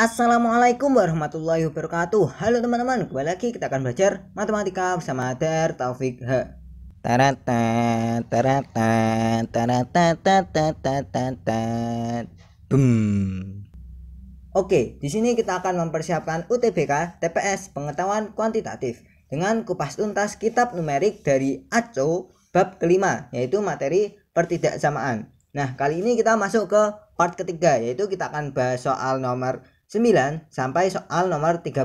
Assalamualaikum warahmatullahi wabarakatuh. Halo teman-teman, kembali lagi kita akan belajar matematika bersama Der Taufik H. Taratat, taratat, taratat, taratat, taratat. Boom. Oke, di sini kita akan mempersiapkan UTBK TPS Pengetahuan Kuantitatif dengan kupas tuntas kitab numerik dari ACO bab kelima, yaitu materi pertidaksamaan. Nah, kali ini kita masuk ke part ketiga, yaitu kita akan bahas soal nomor 9 sampai soal nomor 13.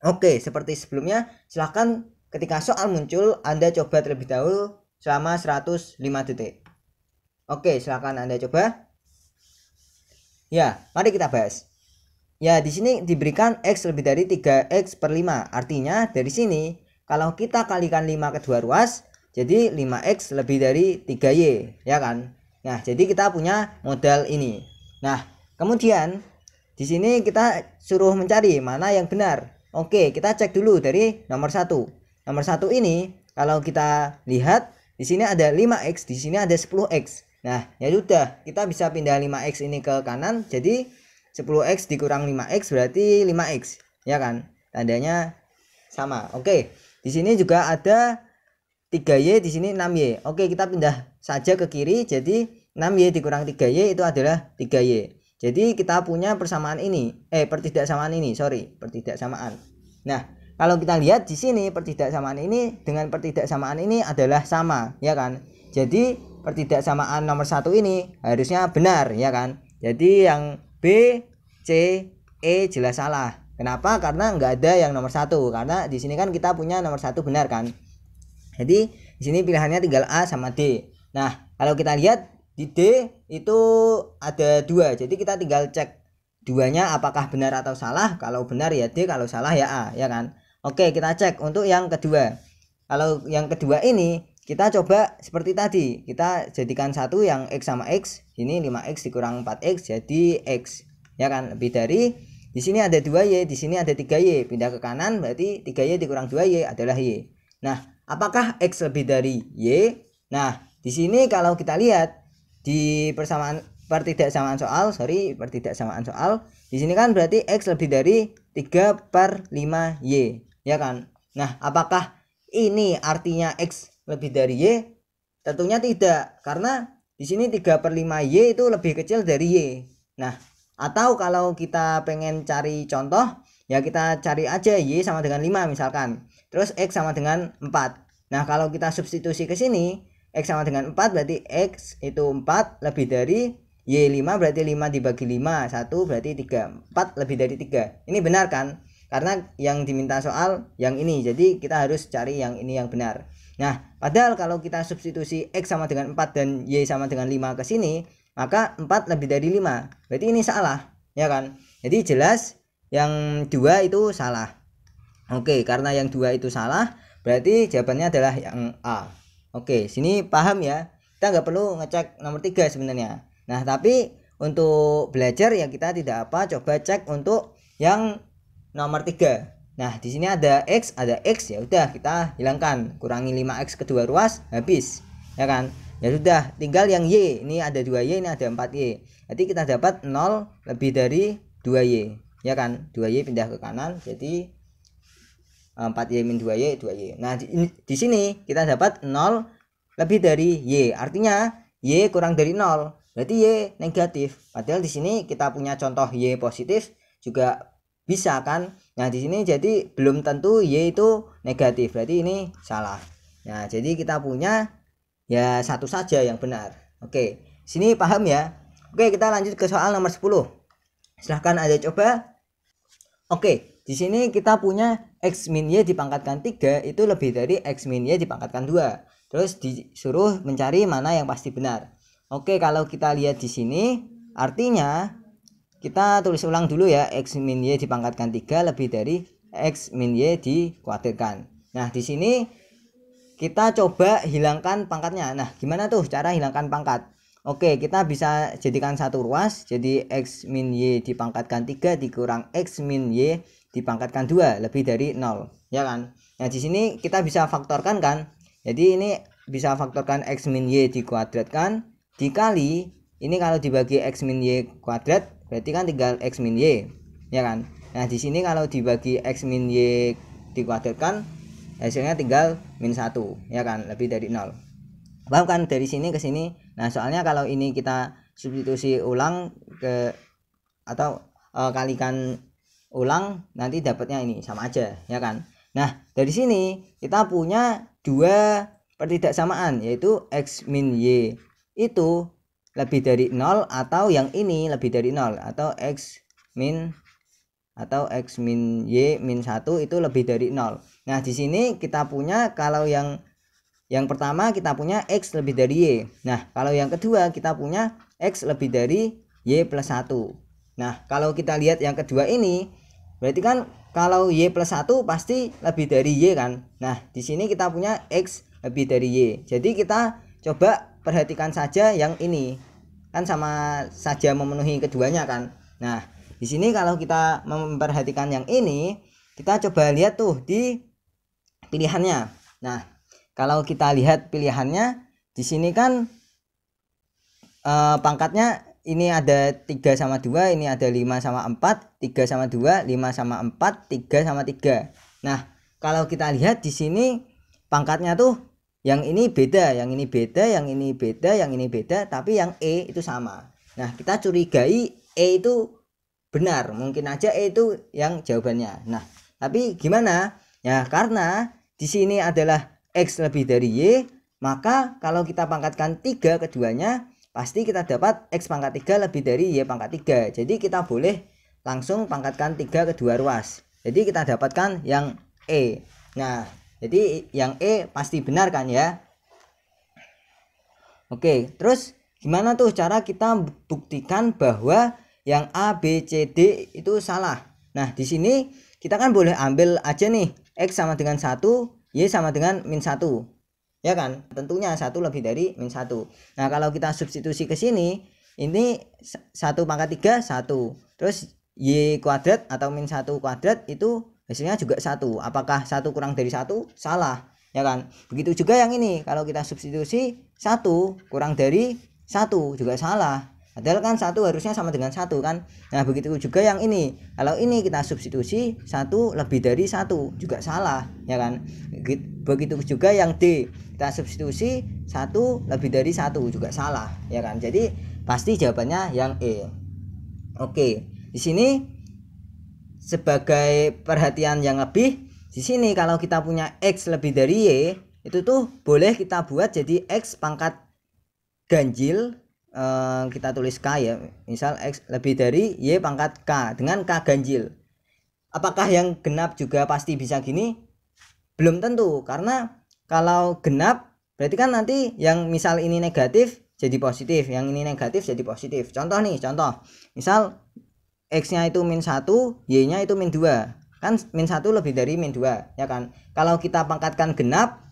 Oke, seperti sebelumnya, silahkan ketika soal muncul Anda coba terlebih dahulu selama 105 detik. Oke, silahkan Anda coba. Ya, mari kita bahas. Ya, di sini diberikan X lebih dari 3X per 5. Artinya dari sini kalau kita kalikan 5 kedua ruas, jadi 5X lebih dari 3Y, ya kan? Nah, jadi kita punya modal ini. Nah, kemudian di sini kita suruh mencari mana yang benar. Oke, kita cek dulu dari nomor 1. Nomor 1 ini kalau kita lihat di sini ada 5X, di sini ada 10X. Nah, ya sudah, kita bisa pindah 5X ini ke kanan, jadi 10X dikurang 5X berarti 5X, ya kan? Tandanya sama. Oke. Di sini juga ada 3Y, di sini 6Y. Oke, kita pindah saja ke kiri, jadi 6Y dikurang 3Y itu adalah 3Y. Jadi kita punya pertidaksamaan ini. Nah, kalau kita lihat di sini pertidaksamaan ini dengan pertidaksamaan ini adalah sama, ya kan? Jadi pertidaksamaan nomor 1 ini harusnya benar, ya kan? Jadi yang B, C, E jelas salah. Kenapa? Karena nggak ada yang nomor 1. Karena di sini kan kita punya nomor 1 benar kan? Jadi di sini pilihannya tinggal A sama D. Nah, kalau kita lihat di D itu ada 2. Jadi kita tinggal cek duanya apakah benar atau salah. Kalau benar ya D, kalau salah ya A, ya kan? Oke, kita cek untuk yang kedua. Kalau yang kedua ini kita coba seperti tadi. Kita jadikan satu yang X sama X. Ini 5X dikurang 4X jadi X. Ya kan? Lebih dari di sini ada 2Y, di sini ada 3Y. Pindah ke kanan berarti 3Y dikurang 2Y adalah Y. Nah, apakah X lebih dari Y? Nah, di sini kalau kita lihat di pertidaksamaan soal, di sini kan berarti X lebih dari 3/5Y, ya kan? Nah, apakah ini artinya X lebih dari Y? Tentunya tidak, karena di sini 3/5Y itu lebih kecil dari Y. Nah, atau kalau kita pengen cari contoh, ya kita cari aja Y sama dengan 5 misalkan. Terus X sama dengan 4. Nah, kalau kita substitusi ke sini, X sama dengan 4 berarti X itu 4 lebih dari Y 5 berarti 5 dibagi 5, 1 berarti 3. 4 lebih dari 3. Ini benar kan? Karena yang diminta soal yang ini, jadi kita harus cari yang ini yang benar. Nah, padahal kalau kita substitusi X sama dengan 4 dan Y sama dengan 5 ke sini, maka 4 lebih dari 5. Berarti ini salah, ya kan? Jadi jelas yang 2 itu salah. Oke, karena yang 2 itu salah, berarti jawabannya adalah yang A. Oke, sini paham ya? Kita nggak perlu ngecek nomor 3 sebenarnya. Nah, tapi untuk belajar ya kita tidak apa, coba cek untuk yang nomor 3. Nah, di sini ada X, ya udah kita hilangkan, kurangi 5X kedua ruas, habis. Ya kan? Ya sudah, tinggal yang Y. Ini ada 2Y, ini ada 4Y. Jadi kita dapat 0 lebih dari 2Y. Ya kan? 2Y pindah ke kanan, jadi 4Y min 2Y 2Y. Nah, di sini kita dapat 0 lebih dari Y. Artinya Y kurang dari 0. Berarti Y negatif. Padahal di sini kita punya contoh Y positif juga bisa kan? Nah, di sini jadi belum tentu Y itu negatif. Berarti ini salah. Nah, jadi kita punya ya satu saja yang benar. Oke, sini paham ya? Oke, kita lanjut ke soal nomor 10. Silahkan ada coba. Oke, di sini kita punya X min Y dipangkatkan 3 itu lebih dari X min Y dipangkatkan 2. Terus disuruh mencari mana yang pasti benar. Oke, kalau kita lihat di sini artinya kita tulis ulang dulu ya, X min Y dipangkatkan 3 lebih dari X min Y dikuadratkan. Nah, di sini kita coba hilangkan pangkatnya. Nah, gimana tuh cara hilangkan pangkat? Oke, kita bisa jadikan satu ruas. Jadi X min Y dipangkatkan 3 dikurang X min Y dipangkatkan 2 lebih dari 0, ya kan? Nah, di sini kita bisa faktorkan kan? Jadi ini bisa faktorkan X min Y dikuadratkan dikali ini, kalau dibagi X min Y kuadrat berarti kan tinggal X min Y, ya kan. Nah di sini kalau dibagi X min Y dikuadratkan, hasilnya tinggal min 1, ya kan, lebih dari 0. Paham kan dari sini ke sini? Nah soalnya kalau ini kita substitusi ulang ke atau kalikan ulang, nanti dapatnya ini sama aja, ya kan. Nah dari sini kita punya dua pertidaksamaan, yaitu X min Y itu lebih dari 0 atau yang ini lebih dari 0, atau X min Y min 1 itu lebih dari 0. Nah di sini kita punya, kalau yang pertama kita punya X lebih dari Y. Nah kalau yang kedua kita punya X lebih dari Y plus 1. Nah kalau kita lihat yang kedua ini, berarti kan kalau Y plus 1 pasti lebih dari Y kan. Nah di sini kita punya X lebih dari Y. Jadi kita coba perhatikan saja yang ini, kan sama saja memenuhi keduanya kan. Nah di sini kalau kita memperhatikan yang ini, kita coba lihat tuh di pilihannya. Nah kalau kita lihat pilihannya di sini kan pangkatnya ini ada 3 sama 2, ini ada 5 sama 4, 3 sama 2, 5 sama 4, 3 sama 3. Nah kalau kita lihat di sini pangkatnya tuh yang ini beda, yang ini beda, yang ini beda, yang ini beda, tapi yang E itu sama. Nah kita curigai E itu benar, mungkin aja E itu yang jawabannya. Nah tapi gimana ya, karena di sini adalah X lebih dari Y, maka kalau kita pangkatkan 3 keduanya, pasti kita dapat X pangkat 3 lebih dari Y pangkat 3. Jadi kita boleh langsung pangkatkan 3 kedua ruas. Jadi kita dapatkan yang E. Nah jadi yang E pasti benar kan ya. Oke, terus gimana tuh cara kita buktikan bahwa yang A, B, C, D itu salah? Nah di sini kita kan boleh ambil aja nih X sama dengan 1, Y sama dengan min 1, ya kan, tentunya 1 lebih dari min 1. Nah kalau kita substitusi ke sini, ini 1 pangkat 3 1, terus Y kuadrat atau min 1 kuadrat itu hasilnya juga 1. Apakah 1 kurang dari 1? Salah, ya kan. Begitu juga yang ini, kalau kita substitusi 1 kurang dari 1 juga salah, padahal kan 1 harusnya sama dengan 1 kan. Nah begitu juga yang ini, kalau ini kita substitusi 1 lebih dari 1 juga salah, ya kan. Begitu juga yang D, kita substitusi 1 lebih dari 1 juga salah, ya kan. Jadi pasti jawabannya yang E. Oke, di sini sebagai perhatian yang lebih, di sini kalau kita punya X lebih dari Y, itu tuh boleh kita buat jadi X pangkat ganjil, kita tulis K ya, misal X lebih dari Y pangkat K dengan K ganjil. Apakah yang genap juga pasti bisa gini? Belum tentu, karena kalau genap berarti kan nanti yang misal ini negatif jadi positif, yang ini negatif jadi positif. Contoh nih, contoh misal X nya itu min 1, Y nya itu min 2, kan min 1 lebih dari min 2, ya kan. Kalau kita pangkatkan genap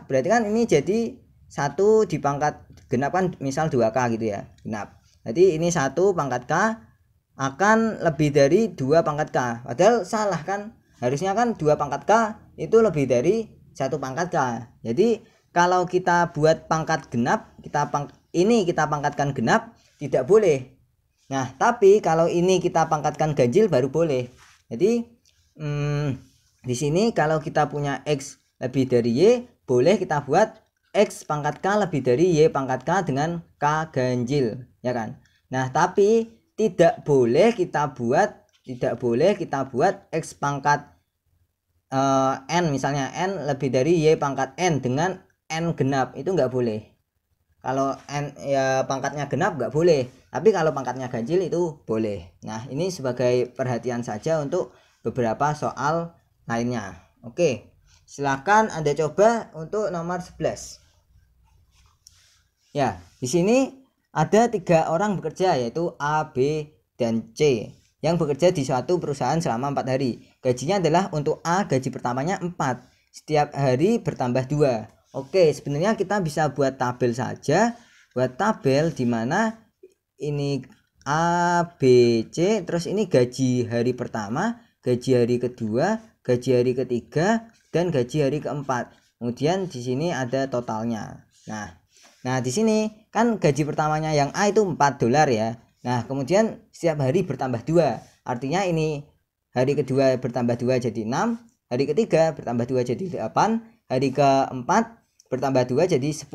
berarti kan ini jadi 1 dipangkat genap kan misal 2K gitu ya, genap. Jadi ini 1 pangkat K akan lebih dari 2 pangkat K, padahal salah kan, harusnya kan 2 pangkat K itu lebih dari 1 pangkat K. Jadi kalau kita buat pangkat genap, kita pangkatkan genap tidak boleh. Nah tapi kalau ini kita pangkatkan ganjil baru boleh. Jadi di sini kalau kita punya X lebih dari Y, boleh kita buat X pangkat K lebih dari Y pangkat K dengan K ganjil, ya kan. Nah tapi tidak boleh kita buat X pangkat N, misalnya N lebih dari Y pangkat N dengan N genap, itu nggak boleh. Kalau N ya pangkatnya genap nggak boleh, tapi kalau pangkatnya ganjil itu boleh. Nah ini sebagai perhatian saja untuk beberapa soal lainnya. Oke, silakan Anda coba untuk nomor 11. Ya, di sini ada 3 orang bekerja, yaitu A, B, dan C, yang bekerja di suatu perusahaan selama 4 hari. Gajinya adalah untuk A, gaji pertamanya 4, setiap hari bertambah 2. Oke, sebenarnya kita bisa buat tabel saja, buat tabel di mana ini A, B, C, terus ini gaji hari pertama, gaji hari kedua, gaji hari ketiga, dan gaji hari keempat. Kemudian di sini ada totalnya. Nah di sini kan gaji pertamanya yang A itu $4 ya. Nah, kemudian setiap hari bertambah 2. Artinya ini hari kedua bertambah 2 jadi 6, hari ketiga bertambah 2 jadi 8, hari keempat bertambah 2 jadi 10,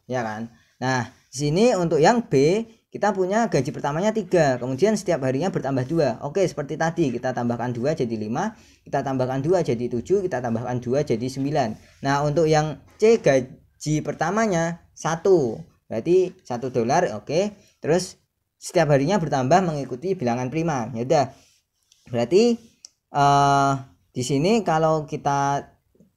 ya kan? Nah, di sini untuk yang B kita punya gaji pertamanya 3, kemudian setiap harinya bertambah 2. Oke, seperti tadi kita tambahkan 2 jadi 5, kita tambahkan 2 jadi 7, kita tambahkan 2 jadi 9. Nah, untuk yang C gaji pertamanya 1, berarti $1. Oke, terus setiap harinya bertambah mengikuti bilangan prima. Ya udah, berarti di sini kalau kita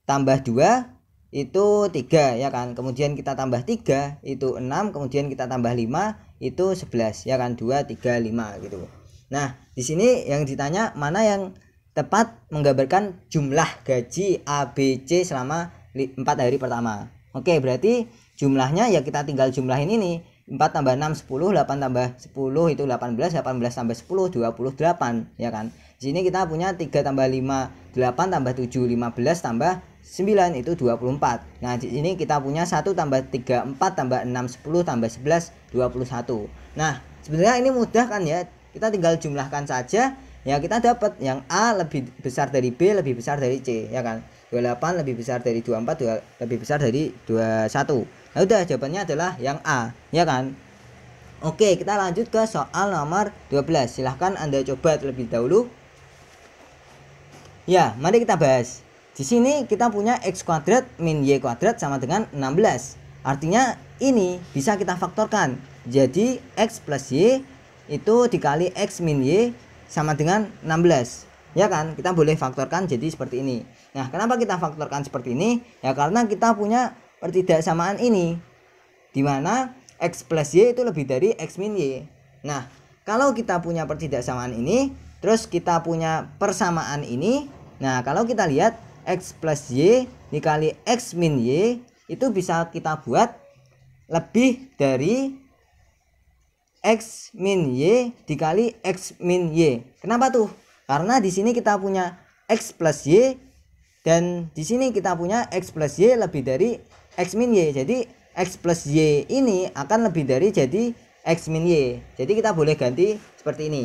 tambah 2 itu 3, ya kan, kemudian kita tambah 3 itu 6, kemudian kita tambah 5 itu 11, ya kan, 2 3 5 gitu. Nah, di sini yang ditanya mana yang tepat menggambarkan jumlah gaji ABC selama 4 hari pertama. Oke, berarti jumlahnya ya kita tinggal jumlahin ini, 4 tambah 6 10, 8 tambah 10 itu 18, 18 tambah 10 28, ya kan. Di sini kita punya 3 tambah 5 8 tambah 7 15 tambah 9 itu 24. Nah, di sini kita punya 1 tambah 3 4 tambah 6 10 tambah 11 21. Nah, sebenarnya ini mudah kan ya. Kita tinggal jumlahkan saja, ya kita dapat yang A lebih besar dari B lebih besar dari C, ya kan. 28 lebih besar dari 24, lebih besar dari 21. Nah, udah, jawabannya adalah yang A, ya kan. Oke, kita lanjut ke soal nomor 12. Silahkan Anda coba terlebih dahulu. Ya, mari kita bahas. Di sini kita punya x kuadrat min y kuadrat sama dengan 16. Artinya ini bisa kita faktorkan. Jadi x plus y itu dikali x min y sama dengan 16. Ya kan, kita boleh faktorkan jadi seperti ini. Nah, kenapa kita faktorkan seperti ini? Ya karena kita punya pertidaksamaan ini, dimana x plus y itu lebih dari x min y. Nah, kalau kita punya pertidaksamaan ini, terus kita punya persamaan ini. Nah, kalau kita lihat x plus y dikali x min y itu bisa kita buat lebih dari x min y dikali x min y. Kenapa tuh? Karena di sini kita punya x plus y dan di sini kita punya x plus y lebih dari x min y. Jadi x plus y ini akan lebih dari jadi x min y. Jadi kita boleh ganti seperti ini.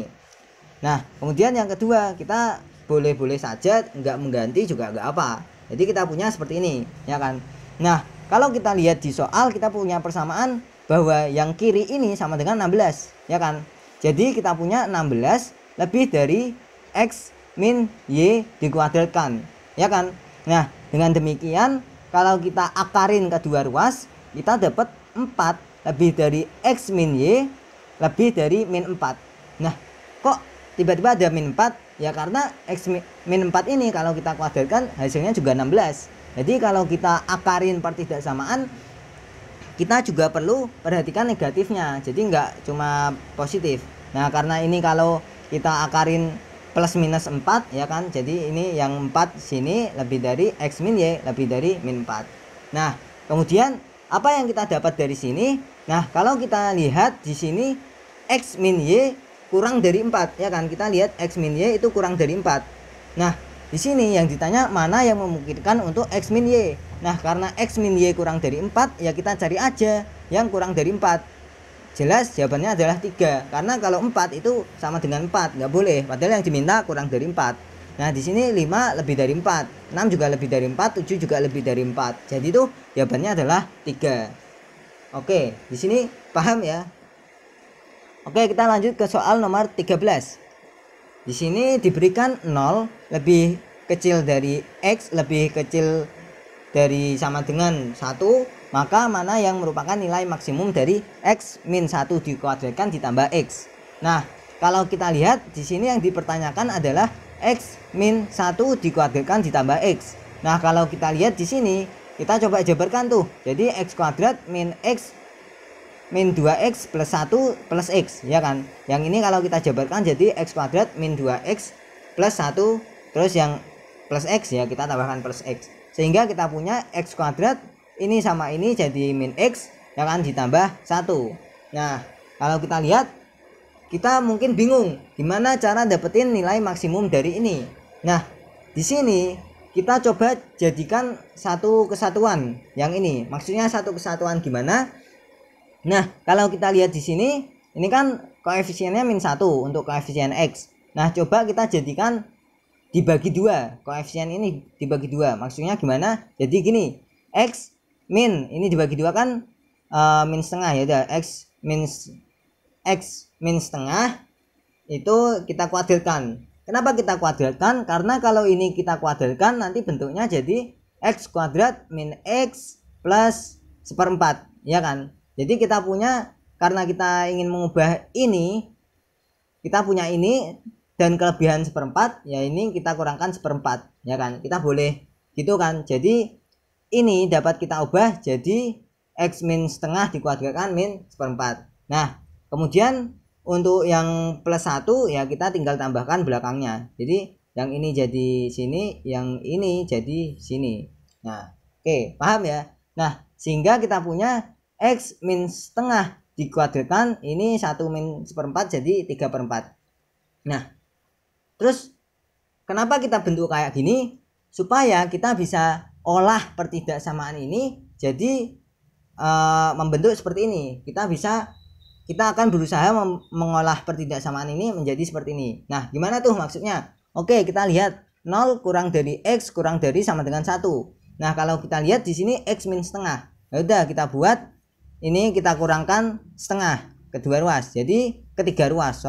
Nah, kemudian yang kedua, kita boleh-boleh saja nggak mengganti juga nggak apa. Jadi kita punya seperti ini, ya kan. Nah, kalau kita lihat di soal, kita punya persamaan bahwa yang kiri ini sama dengan 16, ya kan. Jadi kita punya 16 lebih dari x min y dikuadratkan, ya kan. Nah, dengan demikian kalau kita akarin kedua ruas, kita dapat 4 lebih dari x min y lebih dari min 4. Nah, kok tiba-tiba ada min 4? Ya karena x min 4 ini kalau kita kuadratkan hasilnya juga 16. Jadi kalau kita akarin pertidaksamaan, kita juga perlu perhatikan negatifnya. Jadi nggak cuma positif. Nah, karena ini kalau kita akarin plus minus 4, ya kan. Jadi ini yang 4 sini lebih dari x min y lebih dari min 4. Nah, kemudian apa yang kita dapat dari sini? Nah, kalau kita lihat di sini x min y kurang dari 4, ya kan. Kita lihat x min y itu kurang dari 4. Nah, di sini yang ditanya mana yang memungkinkan untuk x min y. Nah, karena x min y kurang dari 4, ya kita cari aja yang kurang dari 4. Jelas jawabannya adalah 3. Karena kalau 4 itu sama dengan 4, nggak boleh. Padahal yang diminta kurang dari 4. Nah, di sini 5 lebih dari 4, 6 juga lebih dari 4, 7 juga lebih dari 4. Jadi itu jawabannya adalah 3. Oke, di sini paham ya? Oke, kita lanjut ke soal nomor 13. Di sini diberikan 0 lebih kecil dari x lebih kecil dari sama dengan 1, maka mana yang merupakan nilai maksimum dari x min 1 dikuadratkan ditambah x. Nah, kalau kita lihat di sini yang dipertanyakan adalah x min 1 dikuadratkan ditambah x. Nah, kalau kita lihat di sini, kita coba jabarkan tuh. Jadi x kuadrat min x min 2x plus 1 plus x, ya kan. Yang ini kalau kita jabarkan jadi x kuadrat min 2x plus 1, terus yang plus x, ya kita tambahkan plus x. Sehingga kita punya x kuadrat ini sama ini jadi min x, ya kan, ditambah 1. Nah, kalau kita lihat, kita mungkin bingung gimana cara dapetin nilai maksimum dari ini. Nah, di sini kita coba jadikan satu kesatuan. Yang ini maksudnya satu kesatuan gimana? Nah, kalau kita lihat di sini, ini kan koefisiennya min 1 untuk koefisien X. Nah coba kita jadikan dibagi 2, koefisien ini dibagi 2, maksudnya gimana? Jadi gini, X min ini dibagi 2 kan min setengah, ya udah X min setengah itu kita kuadratkan. Kenapa kita kuadratkan? Karena kalau ini kita kuadratkan nanti bentuknya jadi X kuadrat min X plus seperempat, ya kan? Jadi kita punya, karena kita ingin mengubah ini, kita punya ini dan kelebihan seperempat, ya ini kita kurangkan seperempat, ya kan? Kita boleh gitu kan? Jadi ini dapat kita ubah jadi X min setengah dikuadratkan min seperempat. Nah kemudian untuk yang plus 1 ya kita tinggal tambahkan belakangnya. Jadi yang ini jadi sini, yang ini jadi sini. Nah oke, paham ya? Nah sehingga kita punya X min setengah dikuadratkan ini 1 min seperempat jadi 3/4. Nah terus kenapa kita bentuk kayak gini? Supaya kita bisa olah pertidaksamaan ini jadi membentuk seperti ini. Kita akan berusaha mengolah pertidaksamaan ini menjadi seperti ini. Nah gimana tuh maksudnya? Oke, kita lihat 0 kurang dari X kurang dari sama dengan 1. Nah kalau kita lihat di sini X min setengah, ya udah kita buat ini, kita kurangkan setengah kedua ruas, jadi ketiga ruas,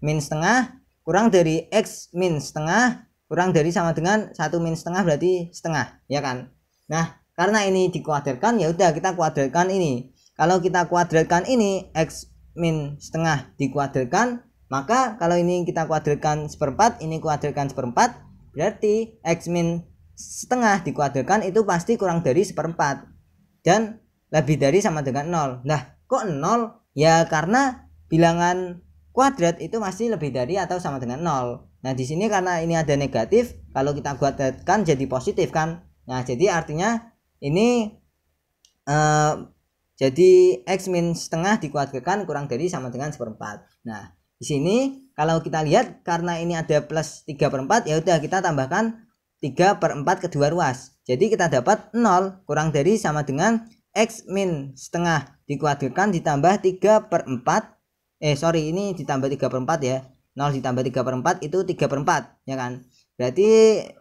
min setengah kurang dari X min setengah kurang dari sama dengan 1 min setengah berarti setengah, ya kan? Nah karena ini dikuadratkan, ya udah kita kuadratkan ini. Kalau kita kuadratkan ini X min setengah dikuadratkan, maka kalau ini kita kuadratkan seperempat, ini kuadratkan seperempat, berarti X min setengah dikuadratkan itu pasti kurang dari seperempat dan lebih dari sama dengan 0. Nah kok 0? Ya karena bilangan kuadrat itu masih lebih dari atau sama dengan 0. Nah di sini karena ini ada negatif, kalau kita kuadratkan jadi positif kan. Nah jadi artinya ini jadi X min setengah dikuadratkan kurang dari sama dengan seperempat. Nah di sini kalau kita lihat karena ini ada plus 3/4, ya udah kita tambahkan 3/4 kedua ruas. Jadi kita dapat 0 kurang dari sama dengan X min setengah dikuadratkan ditambah 3/4, ini ditambah 3/4 ya, 0 ditambah 3/4 itu 3/4, ya kan? Berarti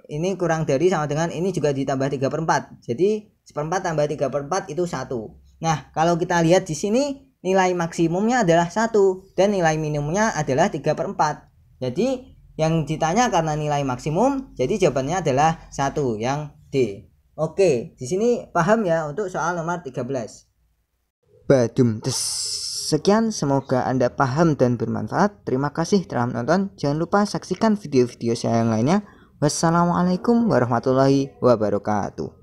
ini kurang dari sama dengan ini juga ditambah 3/4, jadi seperempat tambah 3/4 itu 1. Nah kalau kita lihat di sini nilai maksimumnya adalah 1 dan nilai minimumnya adalah 3/4. Jadi yang ditanya karena nilai maksimum, jadi jawabannya adalah 1 yang D. Oke, di sini paham ya untuk soal nomor 13. Badum tes. Sekian, semoga Anda paham dan bermanfaat. Terima kasih telah menonton. Jangan lupa saksikan video-video saya yang lainnya. Wassalamualaikum warahmatullahi wabarakatuh.